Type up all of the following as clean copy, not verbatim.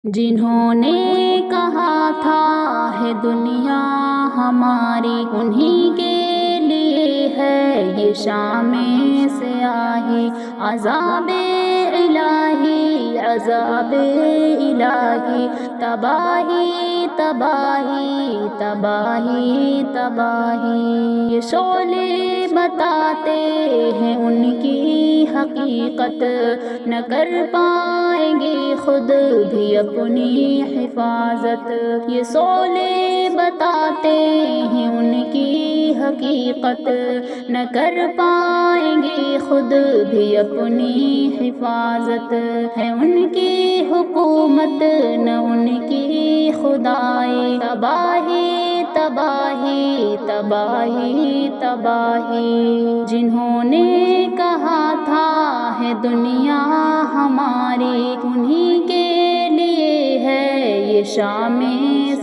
جنہوں نے کہا تھا ہے دنیا ہماری، انہی کے لیے ہے یہ شام سیاہی۔ عذاب الہی، عذاب الہی، تباہی تباہی تباہی تباہی۔ یہ شعلے بتاتے ہیں ان کی حقیقت، نہ کر پائیں گے خود بھی اپنی حفاظت۔ یہ شعلے بتاتے ہیں ان کی حقیقت، نہ کر پائیں گے خود بھی اپنی حفاظت۔ ہے ان کی حکومت نہ ان کی خدائی، تباہی تباہی تباہی تباہی۔ جنہوں نے کہا تھا ہے دنیا ہماری، انہی کے لیے ہے یہ شام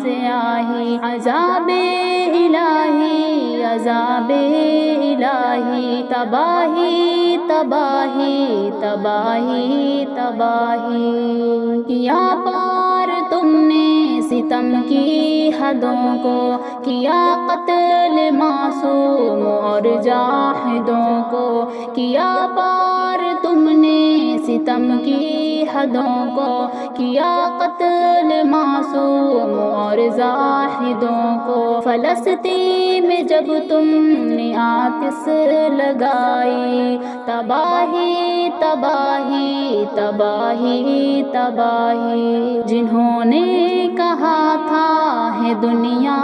سیاہی۔ عذاب الہی، عذاب الہی، تباہی تباہی تباہی تباہی۔ کیا پار تم نے ستم کی حدوں کو، کیا قتل معصوم اور جاہدوں کو، کیا پار تم نے ستم کی حدوں کو، کیا قتل معصوم اور زاہدوں کو۔ فلسطین میں جب تم نے آتش لگائی، تباہی تباہی تباہی تباہی۔ جنہوں نے کہا تھا ہے دنیا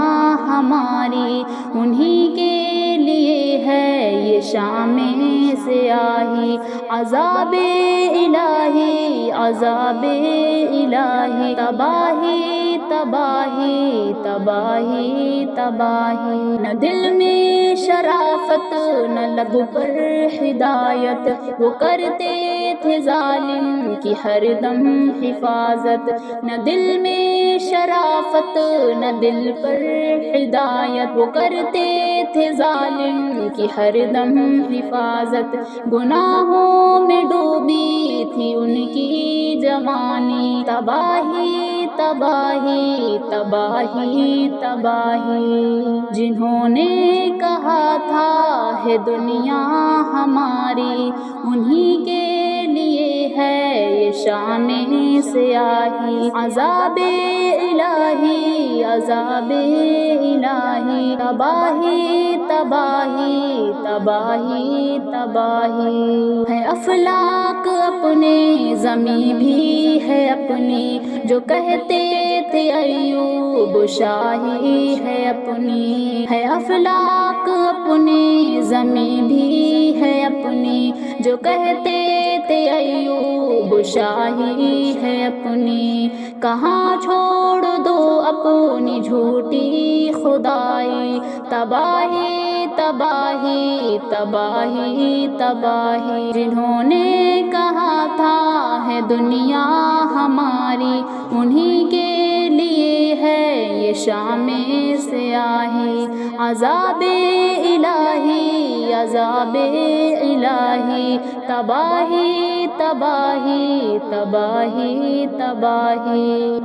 ہماری، انہی کے لیے ہے یہ شام سیاہی۔ عذاب الہی، عذاب الہی، تباہی تباہی تباہی تباہی۔ نہ دل میں شرافت نہ لب پر ہدایت، وہ کرتے تھے ظالم کی ہر دم حفاظت۔ نہ دل میں شرافت نہ دل پر ہدایت، وہ کرتے تھے ظالم کی ہر دم حفاظت۔ گناہوں میں ڈوبی تھی ان کی جوانی، تباہی تباہی تباہی تباہی۔ جنہوں نے کہا تھا ہے دنیا ہماری، انہی کے لیے ہے یہ شام سیاہی۔ عذاب الہی، عذاب الہی، تباہی تباہی تباہی تباہی۔ ہے افلاک اپنے، زمیں بھی ہے اپنی، جو کہتے تھے ایوب شاہی ہے اپنی۔ ہے افلاک اپنے، زمیں بھی ہے اپنی، جو کہتے تھے ایوب شاہی ہے اپنی۔ کہاں چھوڑ دو اپنی جھوٹی خدائی، تباہی تباہی تباہی تباہی۔ جنہوں نے کہا تھا ہے دنیا ہماری، انہی کے لیے ہے یہ شام سیاہی۔ عذاب الہی، عذاب الہی، تباہی تباہی تباہی تباہی۔